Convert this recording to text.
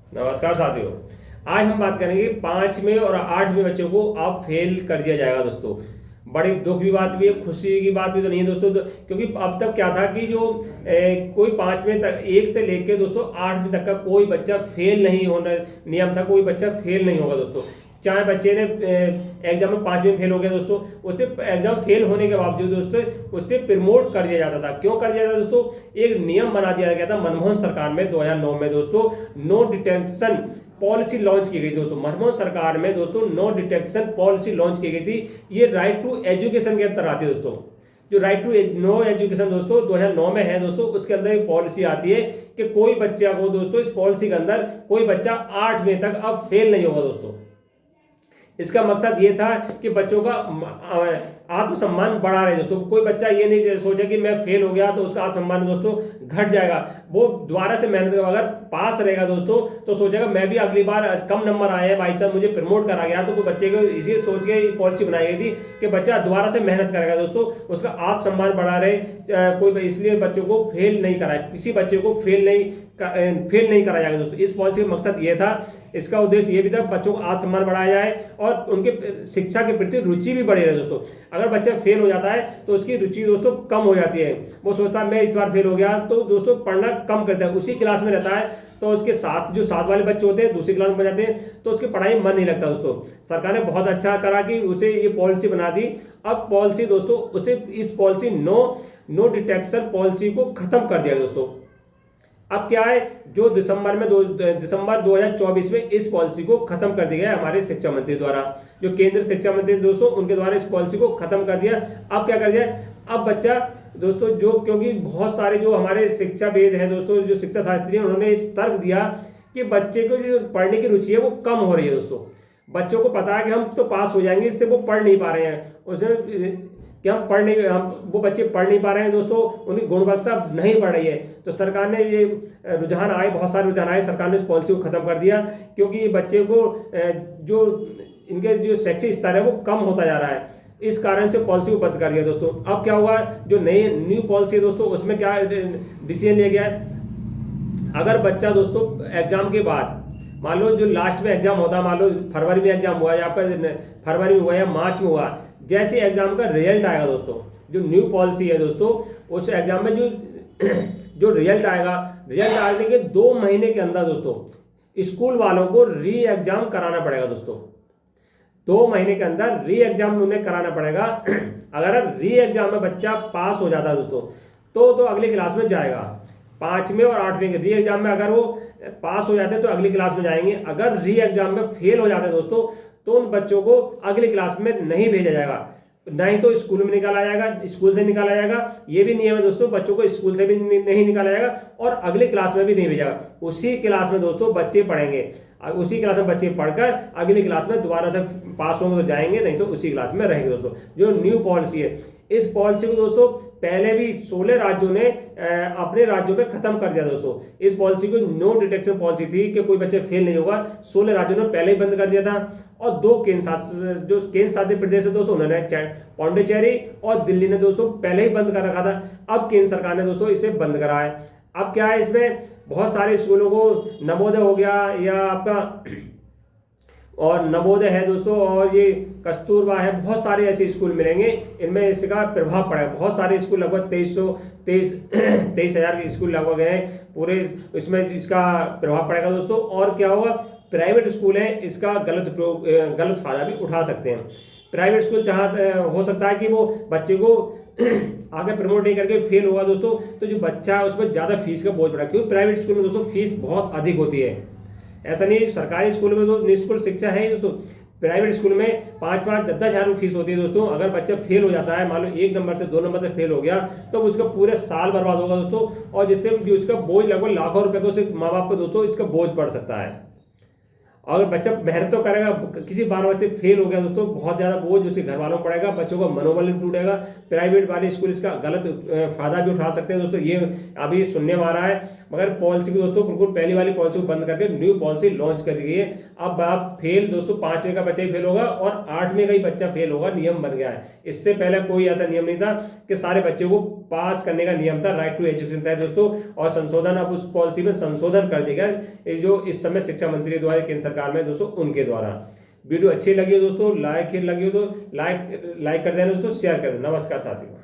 नमस्कार साथियों। आज हम बात करेंगे 5वें और 8वें बच्चों को अब फेल कर दिया जाएगा दोस्तों। बड़ी दुख की बात भी है, खुशी की बात भी तो नहीं है दोस्तों। क्योंकि अब तक क्या था कि जो कोई 5वें तक 1 से लेके दोस्तों 8वें तक का कोई बच्चा फेल नहीं होना नियम था, कोई बच्चा फेल नहीं होगा दोस्तों। चाहे बच्चे ने एग्जाम में 5वें में फेल हो गया दोस्तों, उसे एग्जाम फेल होने के बावजूद दोस्तों उसे प्रमोट कर दिया जाता था। क्यों कर दिया जाता दोस्तों? एक नियम बना दिया गया था मनमोहन सरकार में 2009 में दोस्तों। नो डिटेंशन पॉलिसी लॉन्च की गई दोस्तों। मनमोहन सरकार में दोस्तों नो डिटेंशन पॉलिसी लॉन्च की गई थी। ये राइट टू एजुकेशन के अंदर आती है दोस्तों। जो राइट टू नो एजुकेशन दोस्तों 2009 में है दोस्तों, उसके अंदर एक पॉलिसी आती है कि कोई बच्चा को दोस्तों इस पॉलिसी के अंदर कोई बच्चा 8वें तक अब फेल नहीं होगा दोस्तों। इसका मकसद ये था कि बच्चों का आत्मसम्मान बढ़ा रहे दोस्तों। कोई बच्चा ये नहीं सोचे कि मैं फेल हो गया तो उसका आत्मसम्मान दोस्तों घट जाएगा। वो दोबारा से मेहनत कर अगर पास रहेगा दोस्तों तो सोचेगा मैं भी अगली बार, कम नंबर आए हैं बाई चांस मुझे प्रमोट करा गया, तो कोई बच्चे को इसी सोच के पॉलिसी बनाई गई थी कि बच्चा दोबारा से मेहनत करेगा दोस्तों, उसका आत्मसम्मान बढ़ा रहे। कोई इसलिए बच्चों को फेल नहीं कराए, किसी बच्चे को फेल नहीं करा जाएगा दोस्तों। इस पॉलिसी का मकसद ये था, इसका उद्देश्य ये भी था बच्चों को आत्मसम्मान बढ़ाया जाए और उनके शिक्षा के प्रति रुचि भी बढ़े रहे दोस्तों। अगर बच्चा फेल हो जाता है तो उसकी रुचि दोस्तों कम हो जाती है। वो सोचता है मैं इस बार फेल हो गया, तो दोस्तों पढ़ना कम करता है, उसी क्लास में रहता है, तो उसके साथ जो साथ वाले बच्चे होते हैं दूसरी क्लास में जाते हैं तो उसकी पढ़ाई में मन नहीं लगता दोस्तों। सरकार ने बहुत अच्छा करा कि उसे ये पॉलिसी बना दी। अब पॉलिसी दोस्तों उसे इस पॉलिसी नो डिटेक्शन पॉलिसी को खत्म कर दिया दोस्तों। अब क्या है, जो दिसंबर 2024 में इस पॉलिसी को खत्म कर दिया गया हमारे शिक्षा मंत्री द्वारा। जो केंद्रीय शिक्षा मंत्री दोस्तों उनके द्वारा इस पॉलिसी को खत्म कर दिया। अब क्या कर दिया, अब बच्चा दोस्तों जो, क्योंकि बहुत सारे जो हमारे शिक्षाविद हैं दोस्तों, जो शिक्षा शास्त्री हैं, उन्होंने तर्क दिया कि बच्चे को जो पढ़ने की रुचि है वो कम हो रही है दोस्तों। बच्चों को पता है कि हम तो पास हो जाएंगे, इससे वो पढ़ नहीं पा रहे हैं, उसमें कि वो बच्चे पढ़ नहीं पा रहे हैं दोस्तों, उनकी गुणवत्ता नहीं बढ़ रही है। तो सरकार ने ये बहुत सारे रुझान आए, सरकार ने इस पॉलिसी को खत्म कर दिया। क्योंकि ये बच्चे को जो इनके जो शैक्षिक स्तर है वो कम होता जा रहा है, इस कारण से पॉलिसी को बंद कर दिया दोस्तों। अब क्या हुआ, जो न्यू पॉलिसी है दोस्तों उसमें क्या डिसीजन लिया गया है, अगर बच्चा दोस्तों एग्जाम के बाद, मान लो जो लास्ट में एग्जाम होता है, मान लो फरवरी में एग्जाम हुआ या आपका फरवरी में हुआ या मार्च में हुआ, जैसे एग्जाम का रिजल्ट आएगा दोस्तों, जो न्यू पॉलिसी है दोस्तों, उस एग्जाम में जो रिजल्ट आएगा, रिजल्ट आने के 2 महीने के अंदर दोस्तों स्कूल वालों को री एग्जाम कराना पड़ेगा दोस्तों। 2 महीने के अंदर री एग्जाम उन्हें कराना पड़ेगा। अगर री एग्जाम में बच्चा पास हो जाता है दोस्तों तो अगली क्लास में जाएगा। 5वें और 8वें के री एग्जाम में अगर वो पास हो जाते हैं तो अगली क्लास में जाएंगे। अगर री एग्जाम में फेल हो जाते हैं दोस्तों तो उन बच्चों को अगली क्लास में नहीं भेजा जाएगा, नहीं तो स्कूल में निकाला जाएगा, स्कूल से निकाला जाएगा। ये भी नियम है दोस्तों, बच्चों को स्कूल से भी नहीं निकाला जाएगा और अगली क्लास में भी नहीं भेजा। उसी क्लास में दोस्तों बच्चे पढ़ेंगे, उसी क्लास में बच्चे पढ़कर अगली क्लास में दोबारा से पास होंगे तो जाएंगे, नहीं तो उसी क्लास में रहेंगे दोस्तों। जो न्यू पॉलिसी है, इस पॉलिसी को दोस्तों पहले भी 16 राज्यों ने अपने राज्यों में खत्म कर दिया दोस्तों। इस पॉलिसी को नो डिटेक्शन पॉलिसी थी कि कोई बच्चे फेल नहीं होगा, 16 राज्यों ने पहले ही बंद कर दिया था। और 2 केंद्र शासित प्रदेश है दोस्तों, उन्होंने पौंडीचेरी और दिल्ली ने दोस्तों पहले ही बंद कर रखा था। अब केंद्र सरकार ने दोस्तों इसे बंद करा है। अब क्या है, इसमें बहुत सारे स्कूलों को नवोदय हो गया या आपका और नवोदय है दोस्तों, और ये कस्तूरबा है, बहुत सारे ऐसे स्कूल मिलेंगे, इनमें इसका प्रभाव पड़ेगा। बहुत सारे स्कूल लगभग 23,000 के स्कूल लगभग हैं पूरे, इसमें इसका प्रभाव पड़ेगा दोस्तों। और क्या होगा, प्राइवेट स्कूल है इसका गलत फायदा भी उठा सकते हैं। प्राइवेट स्कूल जहाँ हो सकता है कि वो बच्चे को आगे प्रमोट नहीं करके फेल होगा दोस्तों, तो जो बच्चा है उसमें ज़्यादा फीस का बोझ पड़ा, क्योंकि प्राइवेट स्कूल में दोस्तों फीस बहुत अधिक होती है। ऐसा नहीं, सरकारी स्कूल में तो निःशुल्क शिक्षा है दोस्तों, प्राइवेट स्कूल में 5-5, 10-10 हज़ार फीस होती है दोस्तों। अगर बच्चा फेल हो जाता है, मान लो 1 नंबर से 2 नंबर से फेल हो गया, तो उसका पूरे साल बर्बाद होगा दोस्तों, और जिससे उसका बोझ लगभग लाखों रुपए को सिर्फ माँ बाप पर दोस्तों इसका बोझ पड़ सकता है। अगर बच्चा मेहनत तो करेगा, किसी बार से फेल हो गया दोस्तों, बहुत ज़्यादा बोझ उसके घर वालों को पड़ेगा, बच्चों का मनोबल टूटेगा। प्राइवेट वाले स्कूल इसका गलत फायदा भी उठा सकते हैं दोस्तों, ये अभी सुनने में आ रहा है। मगर पॉलिसी को दोस्तों बिल्कुल पहली वाली पॉलिसी को बंद करके न्यू पॉलिसी लॉन्च कर दी गई है। अब आप फेल दोस्तों 5वें का बच्चा ही फेल होगा और 8वें का ही बच्चा फेल होगा, नियम बन गया है। इससे पहले कोई ऐसा नियम नहीं था कि सारे बच्चे को पास करने का नियम था, राइट टू एजुकेशन था दोस्तों, और संशोधन अब उस पॉलिसी में संशोधन कर दिया गया जो इस समय शिक्षा मंत्री द्वारा केंद्र सरकार में दोस्तों उनके द्वारा। वीडियो अच्छी लगी हो दोस्तों, लाइक लगी हो तो लाइक कर देना दोस्तों, शेयर कर देना। नमस्कार साथियों।